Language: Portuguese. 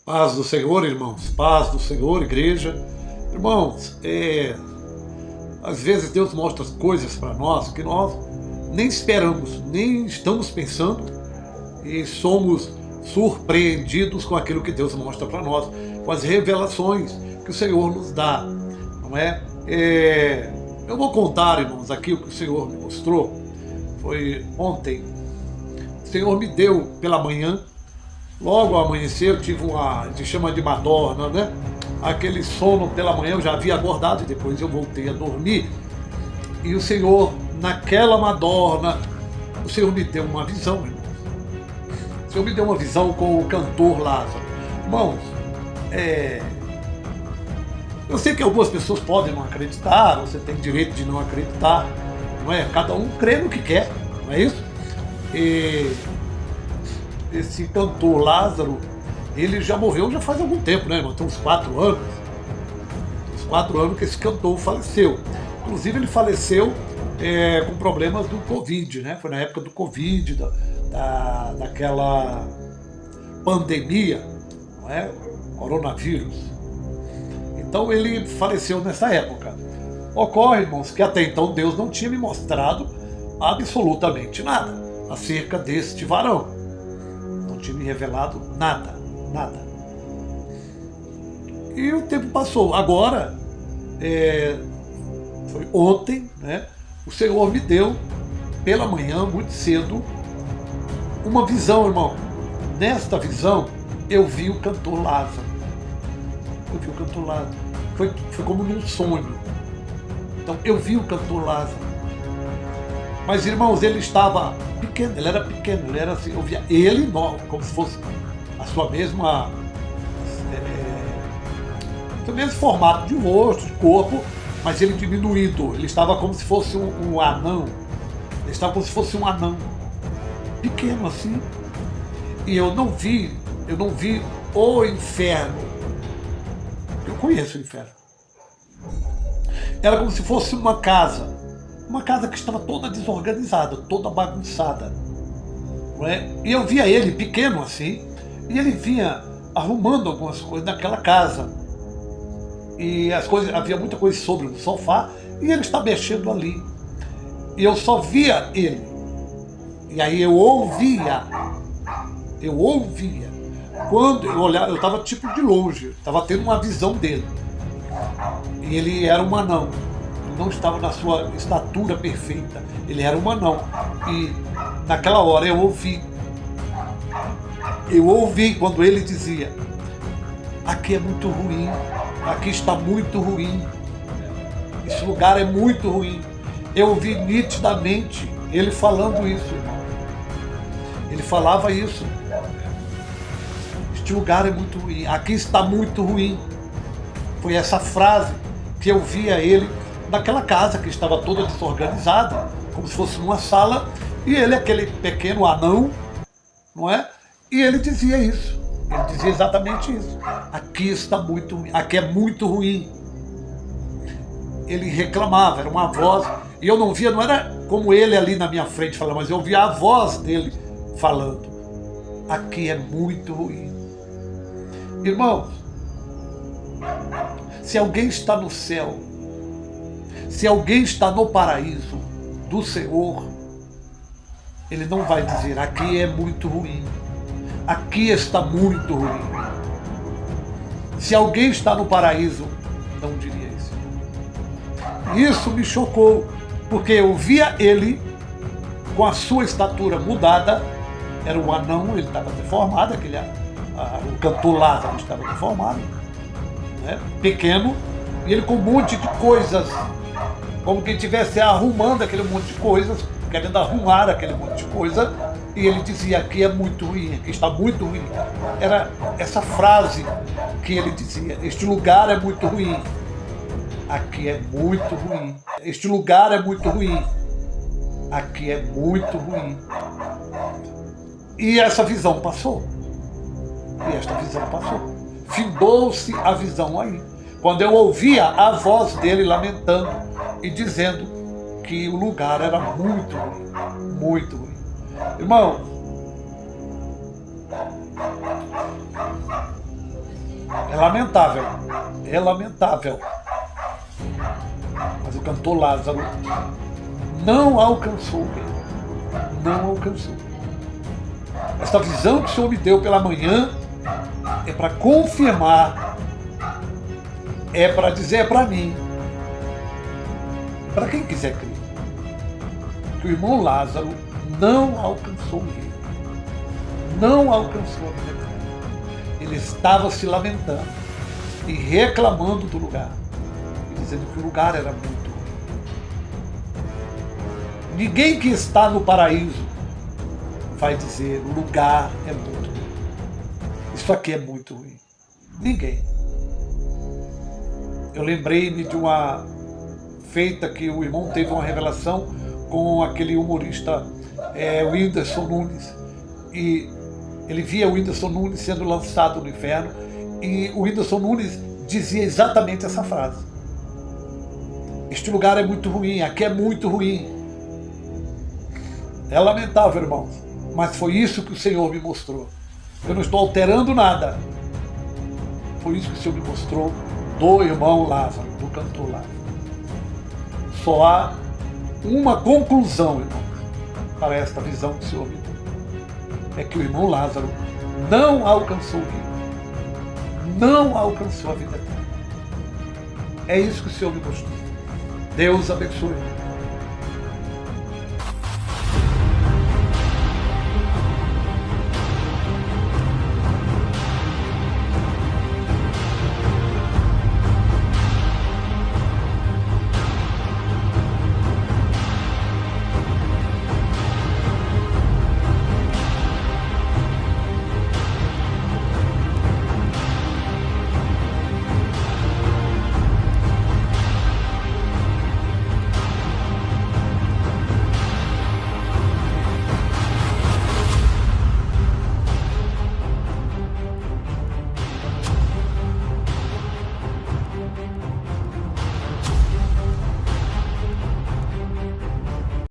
Paz do Senhor, irmãos, paz do Senhor, igreja. Irmãos, às vezes Deus mostra coisas para nós que nós nem esperamos, nem estamos pensando e somos surpreendidos com aquilo que Deus mostra para nós, com as revelações que o Senhor nos dá, não é? Eu vou contar, irmãos, aqui o que o Senhor me mostrou. Foi ontem. O Senhor me deu pela manhã. Logo ao amanhecer eu tive a gente chama de madorna, né? Aquele sono pela manhã, eu já havia acordado e depois eu voltei a dormir. E o Senhor, naquela madorna, o Senhor me deu uma visão, irmãos. O Senhor me deu uma visão com o cantor Lázaro. Irmãos, eu sei que algumas pessoas podem não acreditar, você tem direito de não acreditar, não é? Cada um crê no que quer, não é isso? E esse cantor Lázaro, ele já morreu já faz algum tempo, né, irmão? Tem uns 4 anos. Uns 4 anos que esse cantor faleceu. Inclusive ele faleceu com problemas do Covid, né? Foi na época do Covid, daquela pandemia, não é? Coronavírus. Então ele faleceu nessa época. Ocorre, irmãos, que até então Deus não tinha me mostrado absolutamente nada acerca deste varão. Não tinha me revelado nada. E o tempo passou. Agora, foi ontem, né? O Senhor me deu, pela manhã, muito cedo, uma visão, irmão. Nesta visão, eu vi o cantor Lázaro. Foi como num sonho. Então, eu vi o cantor Lázaro. Mas, irmãos, ele estava pequeno, ele era pequeno, ele era assim, eu via ele como se fosse a sua mesma, seu mesmo formato de rosto, de corpo, mas ele diminuído, ele estava como se fosse um anão, pequeno assim, e eu não vi o inferno, eu conheço o inferno, era como se fosse uma casa que estava toda desorganizada, toda bagunçada, não é? E eu via ele pequeno assim, e ele vinha arrumando algumas coisas naquela casa, e as coisas, havia muita coisa sobre o sofá, e ele está mexendo ali, e eu só via ele, e aí eu ouvia, quando eu olhava, eu estava tipo de longe, estava tendo uma visão dele, e ele era um anão, não estava na sua estatura perfeita, ele era um anão, e naquela hora eu ouvi quando ele dizia: aqui é muito ruim, aqui está muito ruim, esse lugar é muito ruim. Eu ouvi nitidamente ele falando isso, irmão. Ele falava isso: este lugar é muito ruim, aqui está muito ruim. Foi essa frase que eu via ele naquela casa que estava toda desorganizada, como se fosse uma sala, e ele, aquele pequeno anão, não é? E ele dizia isso, ele dizia exatamente isso: aqui está muito ruim, aqui é muito ruim. Ele reclamava, era uma voz, e eu não via, não era como ele ali na minha frente falando, mas eu ouvia a voz dele falando: aqui é muito ruim. Irmãos, se alguém está no céu, se alguém está no paraíso do Senhor, ele não vai dizer: aqui é muito ruim, aqui está muito ruim. Se alguém está no paraíso, não diria isso. Isso me chocou, porque eu via ele com a sua estatura mudada, era um anão, ele estava deformado, o cantor Lázaro estava deformado, né? Pequeno, e ele com um monte de coisas, como quem estivesse arrumando aquele monte de coisas, querendo arrumar aquele monte de coisa, e ele dizia: aqui é muito ruim, aqui está muito ruim. Era essa frase que ele dizia: este lugar é muito ruim, aqui é muito ruim, este lugar é muito ruim, aqui é muito ruim. E essa visão passou, findou-se a visão aí, quando eu ouvia a voz dele lamentando e dizendo que o lugar era muito ruim, muito ruim. Irmão, lamentável. É lamentável. Mas o cantor Lázaro não alcançou o reino. Não alcançou. Esta visão que o Senhor me deu pela manhã é para confirmar, é para dizer para mim, para quem quiser crer, que o irmão Lázaro não alcançou o reino. Não alcançou a vida eterna. Ele estava se lamentando e reclamando do lugar, e dizendo que o lugar era muito ruim. Ninguém que está no paraíso vai dizer o lugar é muito ruim. Isso aqui é muito ruim. Ninguém. Eu lembrei-me de uma feita que o irmão teve uma revelação com aquele humorista Whindersson Nunes. E ele via o Whindersson Nunes sendo lançado no inferno, e o Whindersson Nunes dizia exatamente essa frase: este lugar é muito ruim, aqui é muito ruim. É lamentável, irmãos, mas foi isso que o Senhor me mostrou. Eu não estou alterando nada. Foi isso que o Senhor me mostrou do irmão Lázaro, do cantor Lázaro. Só há uma conclusão, irmãos, para esta visão que o Senhor me deu. É que o irmão Lázaro não alcançou o reino. Não alcançou a vida eterna. É isso que o Senhor me mostrou. Deus abençoe.